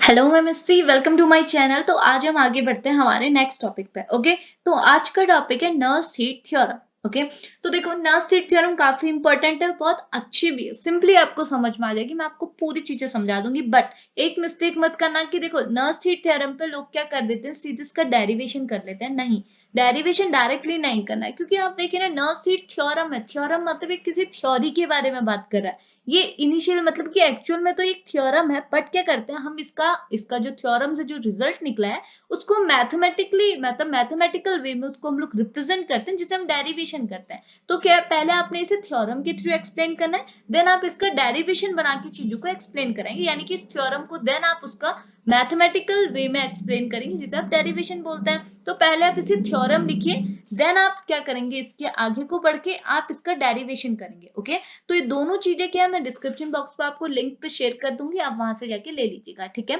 Hello मैं मिस्सी, welcome to my channel. तो आज हम आगे बढ़ते हैं हमारे नेक्स्ट टॉपिक पे। ओके, तो आज का टॉपिक है नर्स हीट थ्योरम। ओके, तो देखो नर्स हीट थ्योरम काफी इंपॉर्टेंट है, बहुत अच्छी भी है, सिंपली आपको समझ में आ जाएगी। मैं आपको पूरी चीजें समझा दूंगी, बट एक मिस्टेक मत करना कि देखो नर्स हीट थ्योरम पे लोग क्या कर देते हैं, सीधे इसका डेरिवेशन कर लेते हैं। नहीं, डेरिवेशन डायरेक्टली नहीं करना है, क्योंकि आप देखिए ना नर्स हीट थ्योरम है। थ्योरम मतलब एक किसी थ्योरी के बारे में बात कर रहा है। ये इनिशियल मतलब कि एक्चुअल में तो एक थ्योरम है, बट क्या करते हैं हम इसका इसका जो थ्योरम से जो रिजल्ट निकला है उसको मैथमेटिकली मतलब मैथमेटिकल वे में उसको हम लोग रिप्रेजेंट करते हैं, जिसे हम डेरिवेशन करते हैं। तो क्या पहले आपने इसे थ्योरम के थ्रू एक्सप्लेन करना है, देन आप इसका डेरिवेशन बना के चीजों को एक्सप्लेन करेंगे, यानी कि इस थ्योरम को देन आप उसका मैथमेटिकल वे में एक्सप्लेन करेंगे, जिसे आप डेरिवेशन बोलते हैं। तो पहले आप इसे थ्योरम लिखिए, देन आप क्या करेंगे, इसके आगे को बढ़ के आप इसका डेरिवेशन करेंगे। ओके, तो ये दोनों चीजें क्या है, मैं डिस्क्रिप्शन बॉक्स पे आपको लिंक पे शेयर कर दूंगी, आप वहां से जाके ले लीजिएगा। ठीक है,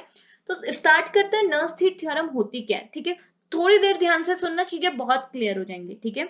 तो स्टार्ट करते हैं नर्स हीट थ्योरम होती क्या है। ठीक है, थोड़ी देर ध्यान से सुनना, चीजें बहुत क्लियर हो जाएंगी। ठीक है,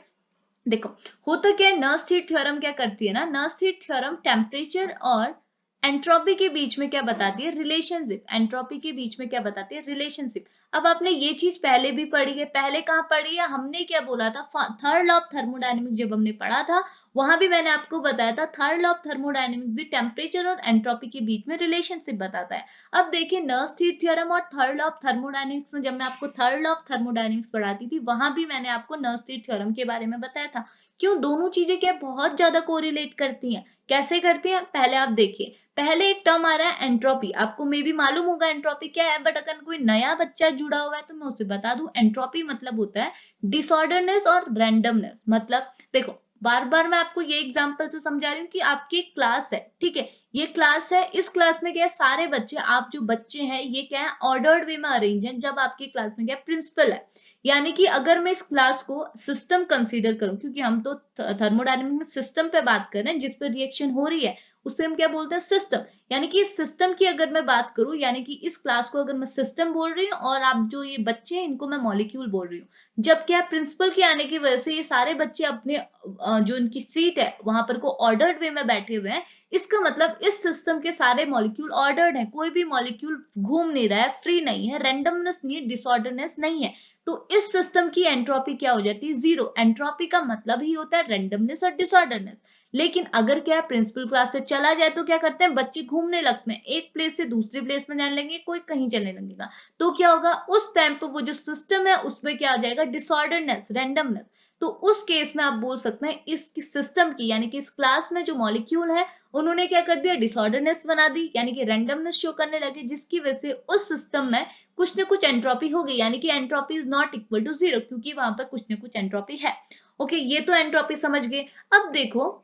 देखो होता क्या है, नर्स हीट थ्योरम क्या करती है ना, नर्स हीट थ्योरम टेम्परेचर और एंट्रोपी के बीच में क्या बताती है, रिलेशनशिप। एंट्रोपी के बीच में क्या बताती है, रिलेशनशिप। अब आपने ये चीज पहले भी पढ़ी है, पहले कहाँ पढ़ी है, हमने क्या बोला था, थर्ड लॉ ऑफ थर्मोडायनेमिक्स जब हमने पढ़ा था, वहां भी मैंने आपको बताया था थर्ड लॉ ऑफ थर्मोडायनेमिक्स भी टेम्परेचर और एंट्रोपी के बीच में रिलेशनशिप बताता है। अब देखिए नर्स हीट थ्योरम और थर्ड लॉ ऑफ थर्मोडायनेमिक्स में, जब मैं आपको थर्ड लॉ ऑफ थर्मोडायनेमिक्स पढ़ाती थी, वहां भी मैंने आपको नर्स हीट थ्योरम के बारे में बताया था। क्यों, दोनों चीजें क्या बहुत ज्यादा कोरिलेट करती हैं। कैसे करती हैं, पहले आप देखिए, पहले एक टर्म आ रहा है एंट्रोपी। आपको मे भी मालूम होगा एंट्रोपी क्या है, बट अगर कोई नया बच्चा जुड़ा हुआ है तो मैं उसे बता दूं, एंट्रोपी मतलब होता है डिसऑर्डरनेस और रैंडमनेस। मतलब देखो, बार बार मैं आपको ये एग्जांपल से समझा रही हूँ कि आपकी क्लास है, ठीक है, ये क्लास है, इस क्लास में क्या है, सारे बच्चे, आप जो बच्चे हैं ये क्या है, ऑर्डर्ड वे में अरेंज है। जब आपकी क्लास में क्या है, प्रिंसिपल है, यानी कि अगर मैं इस क्लास को सिस्टम कंसीडर करूं, क्योंकि हम तो थर्मोडायनेमिक्स में सिस्टम पे बात कर रहे हैं, जिस पर रिएक्शन हो रही है उससे हम क्या बोलते हैं, सिस्टम। यानी कि इस सिस्टम की अगर मैं बात करूं, यानी कि इस क्लास को अगर मैं सिस्टम बोल रही हूँ और आप जो ये बच्चे हैं इनको मैं मॉलिक्यूल बोल रही हूँ। जब क्या प्रिंसिपल के आने की वजह से ये सारे बच्चे अपने जो इनकी सीट है वहां पर को ऑर्डर्ड वे में बैठे हुए हैं। इसका मतलब इस सिस्टम के सारे मॉलिक्यूल ऑर्डर्ड है, कोई भी मॉलिक्यूल घूम नहीं रहा है, फ्री नहीं है, रेंडमनेस नहीं है, डिसऑर्डरनेस नहीं है। तो इस सिस्टम की एंट्रोपी क्या हो जाती है, जीरो। एंट्रोपी का मतलब ही होता है रेंडमनेस और डिसऑर्डरनेस। लेकिन अगर क्या है, प्रिंसिपल क्लास से चला जाए तो क्या करते हैं, बच्चे घूमने लगते हैं, एक प्लेस से दूसरी प्लेस में जाने लगेंगे, कोई कहीं चलने लगेगा। तो क्या होगा, उस टाइम पर वो जो सिस्टम है उसमें क्या आ जाएगा, डिसऑर्डरनेस, रेंडमनेस। तो उस केस में आप बोल सकते हैं इस सिस्टम की, यानी कि इस क्लास में जो मॉलिक्यूल है उन्होंने क्या कर दिया, डिसऑर्डरनेस बना दी, यानी कि रेंडमनेस शो करने लगे, जिसकी वजह से उस सिस्टम में कुछ ना कुछ एंट्रोपी हो गई, यानी कि entropy is not equal to zero, क्योंकि वहां पर कुछ ना कुछ एंट्रोपी है। ओके, ये तो एंट्रोपी समझ गए। अब देखो,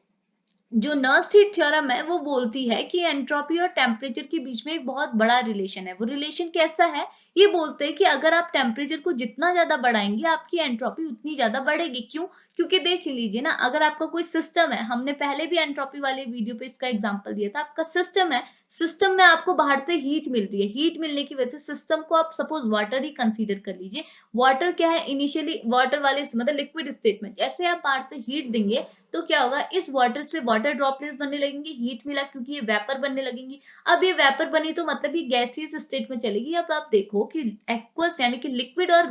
जो नर्स हीट थ्योरम है वो बोलती है कि एंट्रोपी और टेम्परेचर के बीच में एक बहुत बड़ा रिलेशन है। वो रिलेशन कैसा है, ये बोलते हैं कि अगर आप टेम्परेचर को जितना ज्यादा बढ़ाएंगे आपकी एंट्रोपी उतनी ज्यादा बढ़ेगी। क्यों, क्योंकि देख लीजिए ना, अगर आपका कोई सिस्टम है, हमने पहले भी एंट्रोपी वाले वीडियो पे इसका एग्जांपल दिया था, आपका सिस्टम है, सिस्टम में आपको बाहर से हीट मिल रही है, हीट मिलने की वजह से सिस्टम को आप सपोज वाटर ही कंसीडर कर लीजिए। वाटर क्या है, इनिशियली वाटर वाले मतलब लिक्विड स्टेट में जैसे आप बाहर से हीट देंगे तो क्या होगा, इस वाटर से वाटर ड्रॉपलेट्स बनने लगेंगी, हीट मिला क्योंकि ये वेपर बनने लगेंगी। अब ये वेपर बनी तो मतलब ये गैसियस स्टेट में चलेगी। अब आप देखो कि एक्वस यानी कि लिक्विड और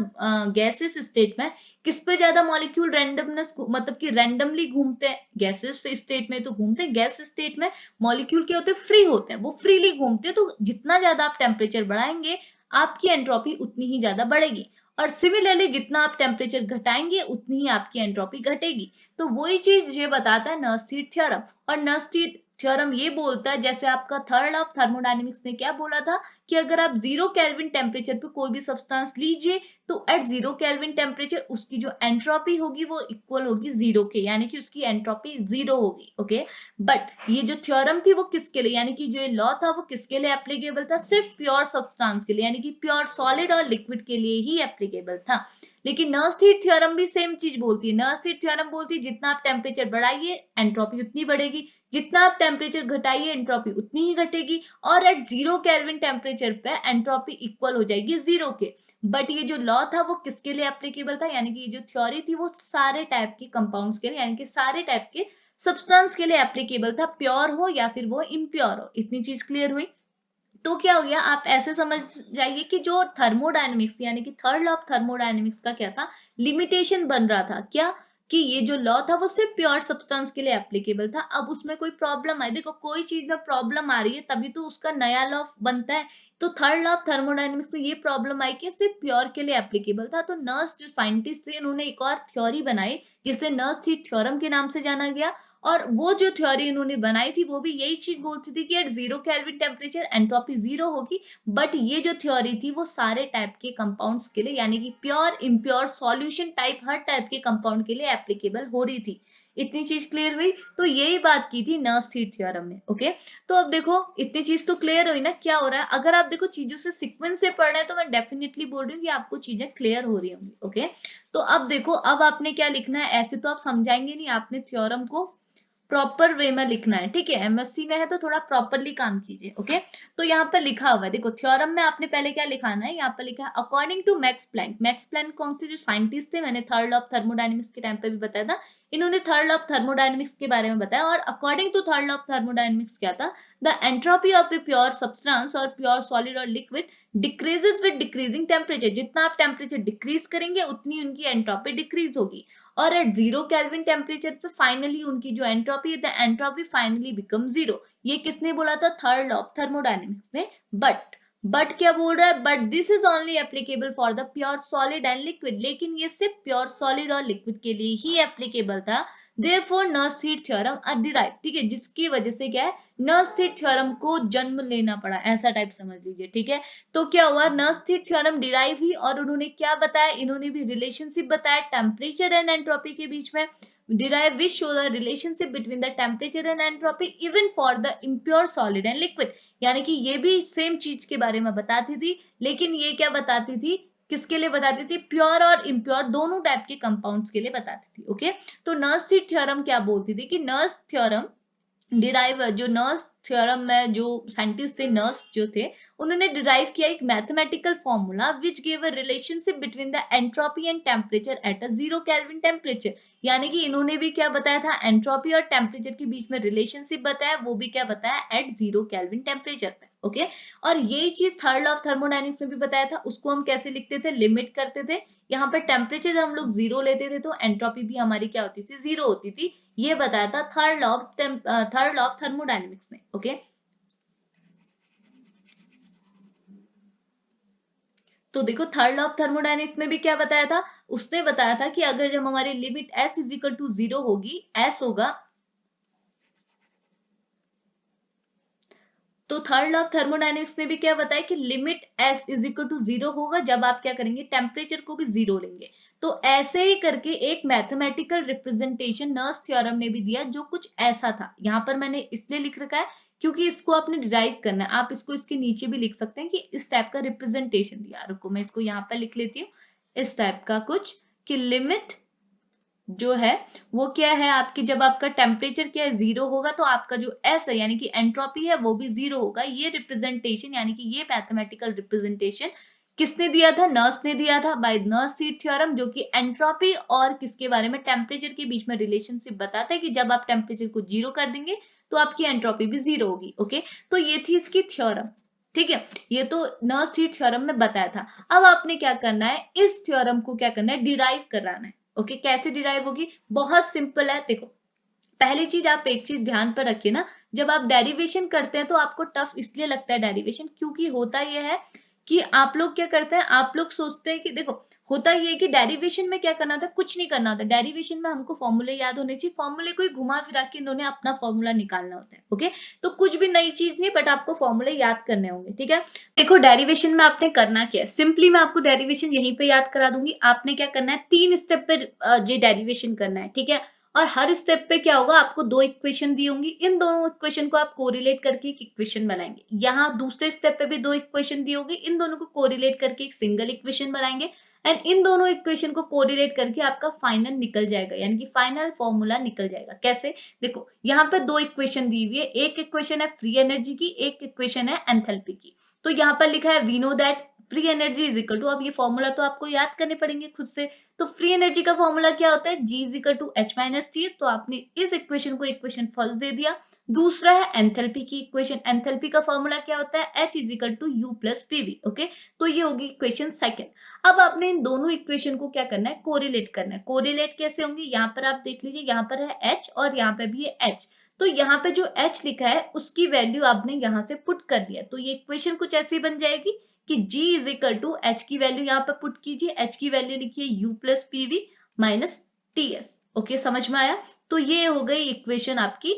गैसियस स्टेट में किस पे ज्यादा मॉलिक्यूल रेंडमनेस मतलब कि रैंडमली घूमते हैं, गैसेस स्टेट में तो घूमते हैं, गैस स्टेट में मॉलिक्यूल क्या होते हैं, फ्री होते हैं, वो फ्रीली घूमते हैं। तो जितना ज्यादा आप टेम्परेचर बढ़ाएंगे आपकी एंट्रोपी उतनी ही ज्यादा बढ़ेगी, और सिमिलरली जितना आप टेम्परेचर घटाएंगे उतनी ही आपकी एंट्रोपी घटेगी। तो वही चीज ये बताता है नर्स हीट थ्योरम। और नर्स हीट थ्योरम ये बोलता है, जैसे आपका थर्ड ऑफ थर्मोडायनेमिक्स ने क्या बोला था, कि अगर आप 0 केल्विन टेम्परेचर पे कोई भी सब्सटेंस लीजिए तो एट 0 केल्विन टेम्परेचर उसकी जो एंट्रोपी होगी वो इक्वल होगी जीरो के, यानी कि उसकी एंट्रोपी जीरो होगी। ओके, बट ये जो थ्योरम थी वो किसके लिए, यानी कि जो लॉ था वो किसके लिए एप्लीकेबल था, सिर्फ प्योर सब्सटेंस के लिए, यानी कि प्योर सॉलिड और लिक्विड के लिए ही एप्लीकेबल था। लेकिन नर्स हीट थ्योरम भी सेम चीज बोलती है। नर्स हीट थ्योरम बोलती है जितना आप टेम्परेचर बढ़ाइए एंट्रोपी उतनी बढ़ेगी, जितना आप टेम्परेचर घटाइए एंट्रोपी उतनी ही घटेगी, और एट 0 केल्विन टेम्परेचर पे एंट्रोपी इक्वल हो जाएगी जीरो के। बट ये जो लॉ था वो किसके लिए एप्लीकेबल था, यानी कि ये जो थ्योरी थी वो सारे टाइप के कंपाउंड्स के लिए, यानी कि सारे टाइप के सब्सटेंस के लिए एप्लीकेबल था, प्योर हो या फिर वो इम्प्योर हो। इतनी चीज क्लियर हुई। तो क्या हो गया, आप ऐसे समझ जाइए कि जो थर्मोडायनेमिक्स यानी कि थर्ड लॉ ऑफ थर्मोडायनेमिक्स का क्या था, लिमिटेशन बन रहा था क्या, कि ये जो लॉ था वो सिर्फ प्योर सब्सटेंस के लिए एप्लीकेबल था। अब उसमें कोई प्रॉब्लम आई, देखो कोई चीज में प्रॉब्लम आ रही है तभी तो उसका नया लॉ बनता है। तो थर्ड लॉ ऑफ थर्मोडायनेमिक्स में ये प्रॉब्लम आई कि सिर्फ प्योर के लिए एप्लीकेबल था। तो नर्स जो साइंटिस्ट थे इन्होंने एक और थ्योरी बनाई जिसे नर्स हीट थ्योरम के नाम से जाना गया। और वो जो थ्योरी इन्होंने बनाई थी वो भी यही चीज बोलती थी कि एट 0 केल्विन टेम्परेचर एंट्रोपी 0 होगी। बट ये जो थ्योरी थी वो सारे टाइप के कंपाउंड्स के लिए यानी कि प्योर इम्प्योर सॉल्यूशन टाइप हर टाइप के कंपाउंड के लिए एप्लीकेबल हो रही थी। इतनी चीज क्लियर हुई। तो यही बात की थी नर्स हीट थ्योरम ने। ओके, तो अब देखो इतनी चीज तो क्लियर हुई ना, क्या हो रहा है अगर आप देखो चीजों से सीक्वेंस से पढ़ रहे हैं तो मैं डेफिनेटली बोल रही हूँ कि आपको चीजें क्लियर हो रही होंगी। ओके, तो अब देखो अब आपने क्या लिखना है, ऐसे तो आप समझाएंगे नहीं, आपने थ्योरम को प्रॉपर वे में लिखना है। ठीक है, एमएससी में है तो थोड़ा प्रॉपरली काम कीजिए। ओके, तो यहाँ पर लिखा हुआ है, देखो थ्योरम में आपने पहले क्या लिखाना है, यहाँ पर लिखा है according to Max Planck. Max Planck कौन से जो साइंटिस्ट थे, मैंने थर्ड लॉ ऑफ थर्मोडायनेमिक्स के टाइम पे भी बताया था, इन्होंने थर्ड लॉ ऑफ थर्मोडायनेमिक्स के बारे में बताया। और according to third law of thermodynamics क्या था, the entropy of a pure substance और प्योर सॉलिड और liquid decreases with decreasing temperature. जितना आप टेम्परेचर डिक्रीज करेंगे उतनी उनकी एंट्रोपी डिक्रीज होगी। और एट 0 केल्विन टेम्परेचर पे फाइनली उनकी जो एंट्रोपी है, द एंट्रोपी फाइनली बिकम 0। ये किसने बोला था, थर्ड लॉ ऑफ थर्मोडायनेमिक्स ने। बट क्या बोल रहा है, but this is only applicable for the pure solid and liquid. लेकिन ये सिर्फ प्योर सॉलिड और लिक्विड के लिए ही एप्लीकेबल था। Therefore Nernst heat theorem are derived. ठीक है, जिसकी वजह से क्या है, नर्स हीट थ्योरम को जन्म लेना पड़ा, ऐसा टाइप समझ लीजिए। ठीक है, तो क्या हुआ, नर्स हीट थ्योरम डिराइव हुई और उन्होंने क्या बताया, इन्होंने भी रिलेशनशिप बताया टेम्परेचर एंड एंट्रोपी के बीच में। derive which show the relationship between the temperature and entropy even for the impure solid and liquid। यानी कि ये भी सेम चीज के बारे में बताती थी, लेकिन ये क्या बताती थी, किसके लिए बताती थी, प्योर और इम्प्योर दोनों टाइप के कंपाउंड्स के लिए बताती थी। ओके, तो नर्स थ्योरम क्या बोलती थी कि नर्स थ्योरम डिराइव, जो नर्स थ्योरम में जो साइंटिस्ट थे, नर्स जो थे, उन्होंने डिराइव किया एक mathematical formula which give a relationship between the entropy and temperature at a 0 kelvin temperature. यानी कि इन्होंने भी क्या बताया था, एंट्रोपी और टेम्परेचर के बीच में रिलेशनशिप बताया, वो भी क्या बताया, एट 0 केल्विन टेम्परेचर पे। ओके, और यही चीज थर्ड लॉ ऑफ थर्मोडायनेमिक्स में भी बताया था। उसको हम कैसे लिखते थे, लिमिट करते थे। यहाँ पर टेम्परेचर जब हम लोग 0 लेते थे तो एंट्रोपी भी हमारी क्या होती थी, 0 होती थी। ये बताया था थर्ड लॉ ऑफ थर्मोडायनेमिक्स ने। ओके, तो देखो थर्ड लॉ ऑफ थर्मोडायनेमिक्स में भी क्या बताया था, उसने बताया था कि अगर जब हमारी limit s is equal to 0 होगी, s होगा, तो थर्ड लॉ ऑफ थर्मोडायनेमिक्स ने भी क्या बताया कि limit s is equal to 0 होगा जब आप क्या करेंगे, टेम्परेचर को भी 0 लेंगे। तो ऐसे ही करके एक मैथमेटिकल रिप्रेजेंटेशन नर्स थ्योरम ने भी दिया जो कुछ ऐसा था। यहाँ पर मैंने इसलिए लिख रखा है क्योंकि इसको आपने डिराइव करना है। आप इसको इसके नीचे भी लिख सकते हैं कि इस टाइप का रिप्रेजेंटेशन दिया। रुको मैं इसको यहाँ पर लिख लेती हूँ, इस टाइप का कुछ, कि लिमिट जो है वो क्या है आपकी, जब आपका टेम्परेचर क्या है, 0 होगा, तो आपका जो एस है यानी कि एंट्रोपी है वो भी 0 होगा। ये रिप्रेजेंटेशन यानी कि ये मैथमेटिकल रिप्रेजेंटेशन किसने दिया था, नर्स ने दिया था, बाय नर्स हीट थ्योरम, जो कि एंट्रोपी और किसके बारे में, टेम्परेचर के बीच में रिलेशनशिप बताता है कि जब आप टेम्परेचर को 0 कर देंगे तो आपकी एंट्रोपी भी 0 होगी। ओके, तो ये थी इसकी थ्योरम। ठीक है, ये तो नर्स हीट थ्योरम में बताया था। अब आपने क्या करना है, इस थ्योरम को क्या करना है, डिराइव कराना है। ओके, कैसे डिराइव होगी, बहुत सिंपल है। देखो पहली चीज, आप एक चीज ध्यान पर रखिए ना, जब आप डेरिवेशन करते हैं तो आपको टफ इसलिए लगता है डेरिवेशन, क्योंकि होता यह है कि आप लोग क्या करते हैं, आप लोग सोचते हैं कि देखो होता ये है कि डेरिवेशन में क्या करना था, कुछ नहीं करना होता। डेरिवेशन में हमको फॉर्मूले याद होने चाहिए, फॉर्मूले को ही घुमा फिरा के इन्होंने अपना फॉर्मूला निकालना होता है। ओके, तो कुछ भी नई चीज नहीं, बट आपको फॉर्मूले याद करने होंगे। ठीक है, देखो डेरिवेशन में आपने करना क्या है, सिंपली मैं आपको डेरिवेशन यहीं पे याद करा दूंगी। आपने क्या करना है, 3 स्टेप पे ये डेरिवेशन करना है। ठीक है, और हर स्टेप पे क्या होगा, आपको 2 इक्वेशन दी होंगी, इन दोनों इक्वेशन को आप कोरिलेट करके एक इक्वेशन बनाएंगे। यहाँ दूसरे स्टेप पे भी 2 इक्वेशन दी होगी, इन दोनों को कोरिलेट करके एक सिंगल इक्वेशन बनाएंगे। एंड इन दोनों इक्वेशन को कोरिलेट करके आपका फाइनल निकल जाएगा, यानी कि फाइनल फॉर्मूला निकल जाएगा। कैसे, देखो यहाँ पे 2 इक्वेशन दी हुई है, एक इक्वेशन है फ्री एनर्जी की, एक इक्वेशन है एंथैल्पी की। तो यहाँ पर लिखा है we know that free energy is equal to, अब ये फॉर्मूला तो आपको याद करने पड़ेंगे खुद से। तो फ्री एनर्जी का फॉर्मूला क्या होता है, G is equal to H minus T. तो आपने इस इक्वेशन को इक्वेशन फर्स्ट दे दिया। दूसरा है एंथैल्पी की इक्वेशन, एंथैल्पी का फॉर्मूला क्या होता है, H is equal to U plus PV। Okay, तो ये होगी इक्वेशन सेकंड। अब आपने इन दोनों इक्वेशन को क्या करना है, कोरिलेट करना है। कोरिलेट कैसे होंगे, यहाँ पर आप देख लीजिए, यहाँ पर है H और यहाँ पे भी है H। तो यहाँ पे जो H लिखा है उसकी वैल्यू आपने यहाँ से पुट कर दिया, तो ये इक्वेशन कुछ ऐसी बन जाएगी कि G is equal to H की वैल्यू यहाँ पर पुट कीजिए, H की वैल्यू लिखिए U plus PV minus TS। Okay, समझ में आया। तो ये हो गई इक्वेशन आपकी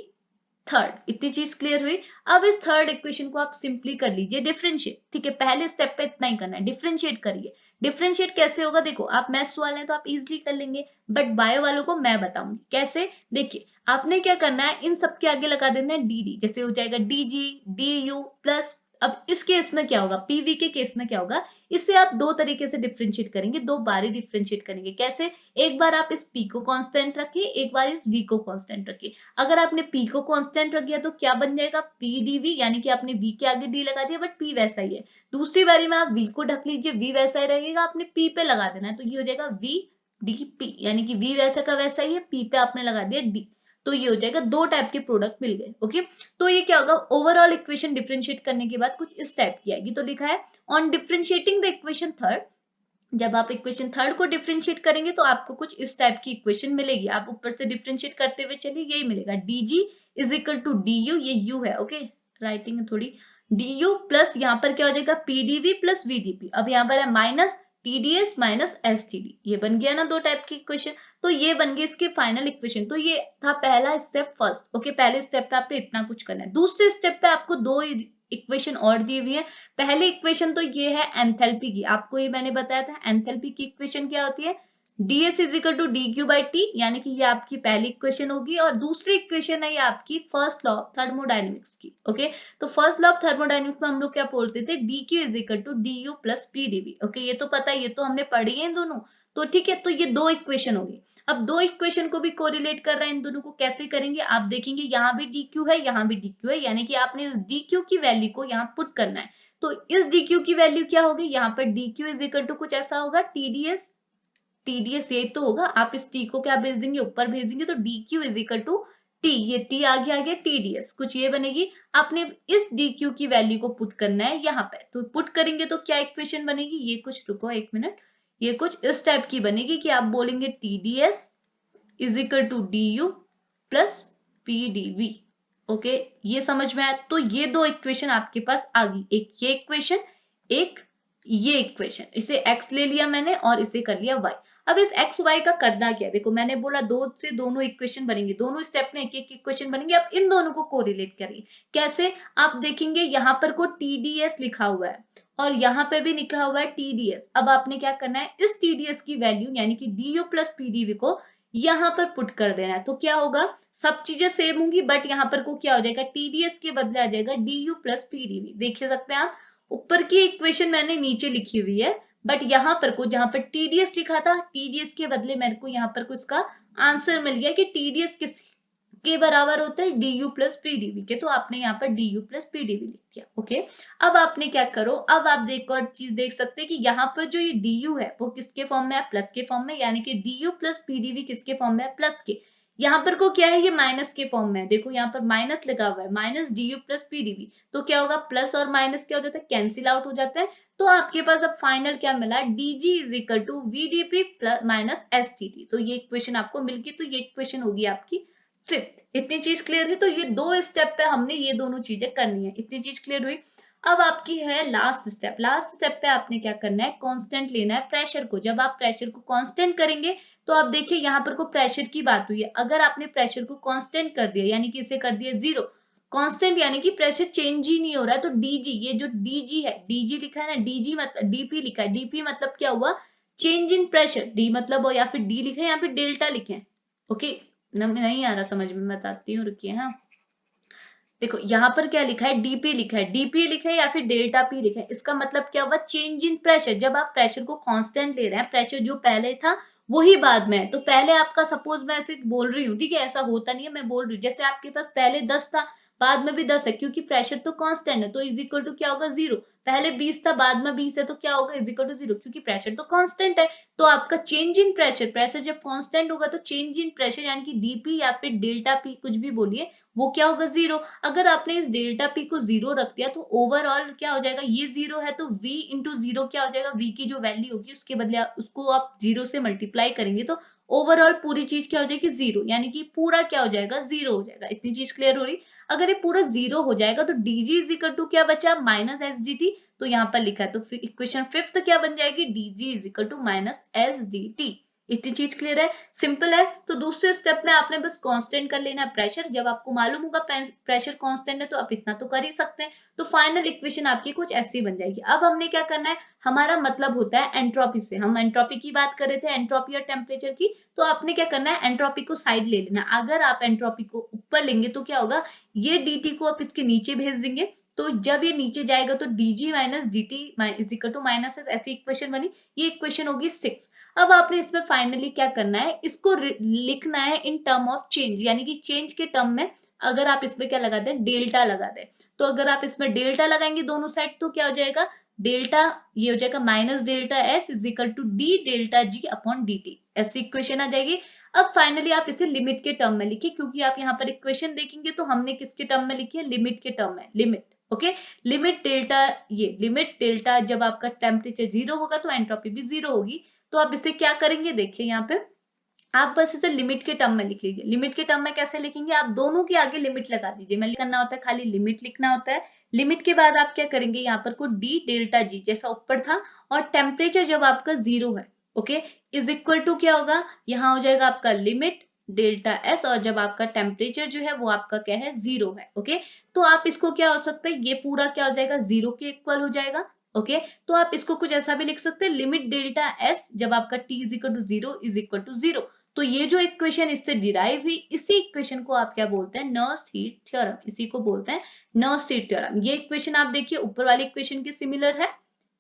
थर्ड। इतनी चीज क्लियर हुई। अब इस थर्ड इक्वेशन को आप सिंपली कर लीजिए डिफरेंशिएट। ठीक है, पहले स्टेप पे इतना ही करना है, डिफरेंशिएट करिए। डिफरेंशिएट कैसे होगा, देखो आप मैथ्स वाले हैं तो आप इजीली कर लेंगे, बट बायो वालों को मैं बताऊंगी कैसे। देखिए आपने क्या करना है, इन सब के आगे लगा देना है dd, जैसे हो जाएगा dg du प्लस। अब इस केस में क्या होगा, पीवी के केस में क्या होगा, इससे आप दो तरीके से डिफरेंशिएट करेंगे, दो बारी डिफरेंशिएट करेंगे। कैसे, एक बार आप इस p को कांस्टेंट रखिए, एक बार इस v को कांस्टेंट रखिए। अगर आपने p को कांस्टेंट रख दिया तो क्या बन जाएगा, p dv, यानी कि आपने v के आगे d लगा दिया बट p वैसा ही है। दूसरी बारी में आप v को ढक लीजिए, v वैसा ही रहेगा, आपने p पे लगा देना है, तो ये हो जाएगा v dp, यानी कि v वैसा का वैसा ही है, p पे आपने लगा दिया d। तो ये हो जाएगा, दो टाइप के प्रोडक्ट मिल गए। ओके, तो ये क्या होगा, ओवरऑल इक्वेशन डिफरेंशिएट करने के बाद कुछ इस टाइप की आएगी। तो लिखा है on differentiating the equation third, जब आप इक्वेशन थर्ड को डिफरेंशिएट करेंगे तो आपको कुछ इस टाइप की इक्वेशन मिलेगी। आप ऊपर से डिफरेंशिएट करते हुए चलिए, यही मिलेगा dg is equal to du, ये u है। ओके, राइटिंग है थोड़ी, du प्लस यहाँ पर क्या हो जाएगा pdv प्लस vdp। अब यहाँ पर है माइनस tds माइनस std, ये बन गया ना दो टाइप की इक्वेशन। तो ये बन गई इसकी फाइनल इक्वेशन। तो ये था पहला स्टेप फर्स्ट। ओके, पहले स्टेप पे आपने इतना कुछ करना है। दूसरे स्टेप पे आपको दो इक्वेशन और दी हुई है। पहली इक्वेशन तो ये है एंथैल्पी की, आपको ये मैंने बताया था। एंथैल्पी की इक्वेशन क्या होती है, ds is equal to D Q by T, यानी कि ये आपकी पहली इक्वेशन होगी। और दूसरी इक्वेशन है ये आपकी फर्स्ट लॉ ऑफ थर्मोडाइनमिक्स की। ओके, तो फर्स्ट लॉ ऑफ थर्मोडाइनमिक्स में हम लोग क्या बोलते थे, dq is equal to du plus pdv। Okay, ये तो पता है, ये तो हमने पढ़ी है इन दोनों। तो ठीक है, तो ये दो इक्वेशन होगी। अब दो इक्वेशन को भी कोरिलेट कर रहा है, इन दोनों को कैसे करेंगे, आप देखेंगे यहाँ भी dq है, यहाँ भी dq है, यानी कि आपने इस dq की वैल्यू को यहाँ पुट करना है। तो इस dq की वैल्यू क्या होगी, यहाँ पर dq इज इक्वल टू कुछ ऐसा होगा, TDS ये तो होगा, आप इस t को क्या भेज देंगे, ऊपर भेज देंगे, तो dq is equal to t, ये t आ गया TDS, कुछ ये बनेगी। आपने इस dq की वैल्यू को पुट करना है यहाँ पे, तो पुट करेंगे तो क्या इक्वेशन बनेगी, ये कुछ, रुको एक मिनट, ये कुछ इस टाइप की बनेगी कि आप बोलेंगे TDS is equal to du plus pdv। Okay, ये समझ में आया। तो ये दो इक्वेशन आपके पास आ गई, एक ये इक्वेशन, एक ये इक्वेशन। इसे x ले लिया मैंने और इसे कर लिया y। अब इस x y का करना क्या है, देखो मैंने बोला दो से दोनों इक्वेशन बनेंगे, दोनों स्टेप में एक एक इक्वेशन बनेंगे। अब इन दोनों को कोरिलेट करिए। कैसे, आप देखेंगे यहाँ पर को TDS लिखा हुआ है और यहाँ पे भी लिखा हुआ है TDS। अब आपने क्या करना है, इस TDS की वैल्यू यानी कि du प्लस pdv को यहाँ पर पुट कर देना है। तो क्या होगा, सब चीजें सेम होंगी, बट यहाँ पर को क्या हो जाएगा, TDS के बदले आ जाएगा du प्लस pdv। देख सकते हैं आप, ऊपर की इक्वेशन मैंने नीचे लिखी हुई है, बट यहाँ पर को जहां पर TDS लिखा था, TDS के बदले मेरे को यहाँ पर को इसका आंसर मिल गया कि TDS किस के बराबर होता है, du प्लस pdv के। तो आपने यहाँ पर du प्लस pdv लिख दिया। ओके, अब आपने क्या करो, अब आप एक और चीज देख सकते हैं कि यहाँ पर जो ये du है वो किसके फॉर्म में है, प्लस के फॉर्म में, यानी कि du प्लस pdv किसके फॉर्म में है, प्लस के। यहाँ पर को क्या है, ये माइनस के फॉर्म में है। देखो यहाँ पर माइनस लगा हुआ है, माइनस du प्लस pdv। तो क्या होगा, प्लस और माइनस क्या हो जाता है, कैंसिल आउट हो जाता है। तो आपके पास अब फाइनल क्या मिला, dg is equal to vdp plus minus std। तो ये इक्वेशन आपको मिल गई। तो ये इक्वेशन होगी आपकी फिफ्थ। इतनी चीज क्लियर है। तो ये दो स्टेप पे हमने ये दोनों चीजें करनी है। इतनी चीज क्लियर हुई। अब आपकी है लास्ट स्टेप। लास्ट स्टेप पे आपने क्या करना है, कांस्टेंट लेना है प्रेशर को। जब आप प्रेशर को कांस्टेंट करेंगे तो आप देखिए यहाँ पर को प्रेशर की बात हुई है। अगर आपने प्रेशर को कांस्टेंट कर दिया, यानी कि इसे कर दिया जीरो, कांस्टेंट यानी कि प्रेशर चेंज ही नहीं हो रहा है, तो डीजी, ये जो डीजी है, डीजी लिखा है ना, डीजी मतलब डीपी लिखा है, डीपी मतलब क्या हुआ, चेंज इन प्रेशर। डी मतलब, या फिर डी लिखे या फिर डेल्टा लिखे। ओके, नहीं आ रहा समझ में, बताती हूँ, रुकिए। हाँ, देखो यहाँ पर क्या लिखा है, डीपी लिखा है, डीपी लिखा है या फिर डेल्टा पी लिखा है। इसका मतलब क्या हुआ, चेंज इन प्रेशर। जब आप प्रेशर को कांस्टेंट ले रहे हैं, प्रेशर जो पहले था वही बाद में है। तो पहले आपका, सपोज मैं ऐसे बोल रही हूँ, ठीक है, ऐसा होता नहीं है, मैं बोल रही हूँ जैसे आपके पास पहले 10 था, बाद में भी 10 है, क्योंकि प्रेशर तो कांस्टेंट है, तो इज इक्वल टू क्या होगा, जीरो। पहले 20 था, बाद में 20 है, तो क्या होगा, इज इक्वल टू 0, क्योंकि प्रेशर तो कांस्टेंट है। तो आपका चेंज इन प्रेशर, प्रेशर जब कांस्टेंट होगा तो चेंज इन प्रेशर यानी कि डीपी या फिर डेल्टा पी, कुछ भी बोलिए, वो क्या होगा, 0। अगर आपने इस डेल्टा पी को 0 रख दिया तो ओवरऑल क्या हो जाएगा, ये 0 है तो v इंटू 0 क्या हो जाएगा, v की जो वैल्यू होगी उसके बदले उसको आप 0 से मल्टीप्लाई करेंगे तो ओवरऑल पूरी चीज क्या हो जाएगी, 0, यानी कि पूरा क्या हो जाएगा, 0 हो जाएगा। इतनी चीज क्लियर हो रही। अगर ये पूरा 0 हो जाएगा तो dg इज इक्वल टू क्या बचा, माइनस एस डी टी। तो यहाँ पर लिखा है, तो इक्वेशन फिफ्थ क्या बन जाएगी, dg is equal to minus S D T. इतनी चीज क्लियर है, सिंपल है। तो दूसरे स्टेप में आपने बस कांस्टेंट कर लेना है प्रेशर। जब आपको मालूम होगा प्रेशर कांस्टेंट है तो आप इतना तो कर ही सकते हैं। तो फाइनल इक्वेशन आपकी कुछ ऐसी बन जाएगी। अब हमने क्या करना है, हमारा मतलब होता है एंट्रोपी से। हम एंट्रोपी की बात कर रहे थे, एंट्रोपी और टेम्परेचर की। तो आपने क्या करना है, एंट्रोपी को साइड ले लेना। अगर आप एंट्रोपी को ऊपर लेंगे तो क्या होगा, ये dt को आप इसके नीचे भेज देंगे। तो जब ये नीचे जाएगा तो dg minus dt is equal to minus, ऐसी इक्वेशन बनी। ये इक्वेशन होगी 6। अब आपने इसमें फाइनली क्या करना है, इसको लिखना है इन टर्म ऑफ चेंज, यानी कि चेंज के टर्म में। अगर आप इसमें क्या लगा दें, डेल्टा लगा दें, तो अगर आप इसमें डेल्टा लगाएंगे दोनों साइड तो क्या हो जाएगा, डेल्टा ये हो जाएगा minus delta S is equal to D delta G upon D T. ऐसी इक्वेशन आ जाएगी। अब फाइनली आप इसे लिमिट के टर्म में लिखिए, क्योंकि आप यहाँ पर इक्वेशन देखेंगे तो हमने किसके टर्म में लिखी है, लिमिट के टर्म में, लिमिट। ओके, लिमिट डेल्टा, ये लिमिट डेल्टा जब आपका टेम्परेचर 0 होगा तो एंट्रोपी भी 0 होगी। तो आप इसे क्या करेंगे, देखिए यहाँ पे आप बस इसे लिमिट के टर्म में लिख लीजिए। लिमिट के टर्म में कैसे लिखेंगे, आप दोनों के आगे लिमिट लगा दीजिए। मैं करना होता है, खाली लिमिट लिखना होता है। लिमिट के बाद आप क्या करेंगे, यहाँ पर को डी डेल्टा जी जैसा ऊपर था, और टेम्परेचर जब आपका 0 है, ओके, इज इक्वल टू क्या होगा, यहाँ हो जाएगा आपका लिमिट डेल्टा एस, और जब आपका टेम्परेचर जो है वो आपका क्या है, 0 है। ओके, तो आप इसको क्या हो सकता है, ये पूरा क्या हो जाएगा, 0 के इक्वल हो जाएगा। ओके, तो आप इसको कुछ ऐसा भी लिख सकते हैं, लिमिट डेल्टा एस जब आपका T is equal to 0 is equal to 0। तो ये जो इक्वेशन इससे डिराइव हुई, इसी इक्वेशन को आप क्या बोलते हैं, नर्स हीट थ्योरम। इसी को बोलते हैं नर्स हीट थ्योरम। ये इक्वेशन आप देखिए ऊपर वाली इक्वेशन के सिमिलर है,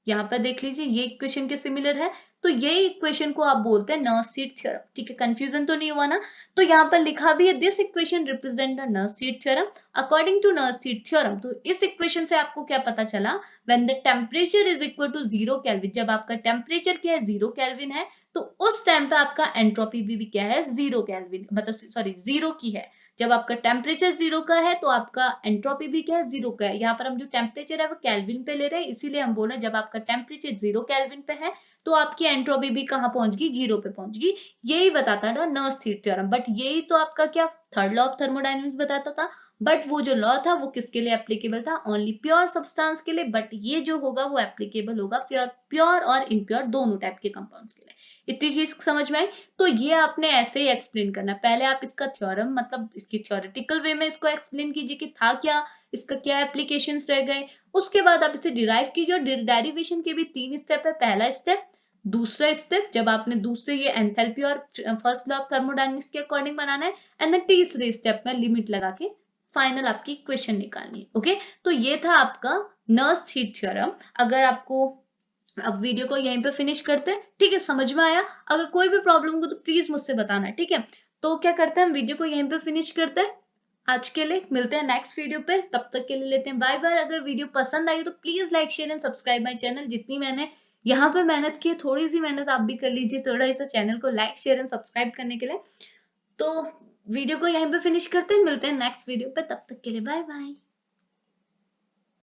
यहाँ पर देख लीजिए ये इक्वेशन के सिमिलर है। तो ये इक्वेशन को आप बोलते हैं नर्स हीट थ्योरम। ठीक है, कंफ्यूजन तो नहीं हुआ ना। तो यहाँ पर लिखा भी है, this equation represent the Nernst heat theorem according to Nernst heat theorem. तो इस इक्वेशन से आपको क्या पता चला, when the temperature is equal to 0 kelvin, जब आपका टेम्परेचर क्या है, 0 केल्विन है, तो उस टाइम पे आपका एंट्रोपी भी क्या है, 0 केल्विन, मतलब सॉरी 0 की है। जब आपका टेम्परेचर 0 का है तो आपका एंट्रोपी भी क्या है, 0 का है। यहाँ पर हम जो टेम्परेचर है वो केल्विन पे ले रहे हैं, इसीलिए हम बोल रहे हैं जब आपका टेम्परेचर 0 केल्विन पे है तो आपकी एंट्रोपी भी कहाँ पहुंच गई, 0 पे पहुंच गई। यही बताता था नर्स हीट थ्योरम। बट यही तो आपका क्या थर्ड लॉ ऑफ थर्मोडायनेमिक्स बताता था। बट वो जो लॉ था वो किसके लिए एप्लीकेबल था, ओनली प्योर सब्सटेंस के लिए। बट ये जो होगा वो एप्लीकेबल होगा प्योर और इम्प्योर दोनों टाइप के कंपाउंड्स के लिए। इतनी चीज समझ में आई। तो ये आपने ऐसे ही एक्सप्लेन करना है। पहले आप इसका थ्योरम मतलब इसकी थ्योरेटिकल वे में इसको एक्सप्लेन कीजिए कि था क्या, इसका क्या एप्लीकेशंस रह गए। उसके बाद आप इसे डिराइव कीजिए। और डेरिवेशन के भी 3 स्टेप है। पहला स्टेप, दूसरा स्टेप जब आपने दूसरे ये एंथैल्पी और फर्स्ट लॉ ऑफ थर्मोडायनेमिक्स के अकॉर्डिंग बनाना है, एंड देन तीसरे स्टेप में लिमिट लगा के फाइनल आपकी इक्वेशन निकालनी है। ओके, तो ये था आपका नर्स हीट थ्योरम। अगर आपको, अब वीडियो को यहीं पे फिनिश करते हैं, ठीक है, समझ में आया। अगर कोई भी प्रॉब्लम हो तो प्लीज मुझसे बताना, ठीक है। तो क्या करते हैं, हम वीडियो को यहीं पे फिनिश करते हैं। आज के लिए मिलते हैं नेक्स्ट वीडियो पे, तब तक के लिए लेते हैं बाय बाय। अगर वीडियो पसंद आई तो please like share and subscribe my channel. जितनी मैंने यहाँ पे मेहनत की है, थोड़ी सी मेहनत आप भी कर लीजिए, थोड़ा सा चैनल को लाइक शेयर एंड सब्सक्राइब करने के लिए। तो वीडियो को यहीं पे फिनिश करते हैं, मिलते हैं नेक्स्ट वीडियो पे, तब तक के लिए बाय बाय।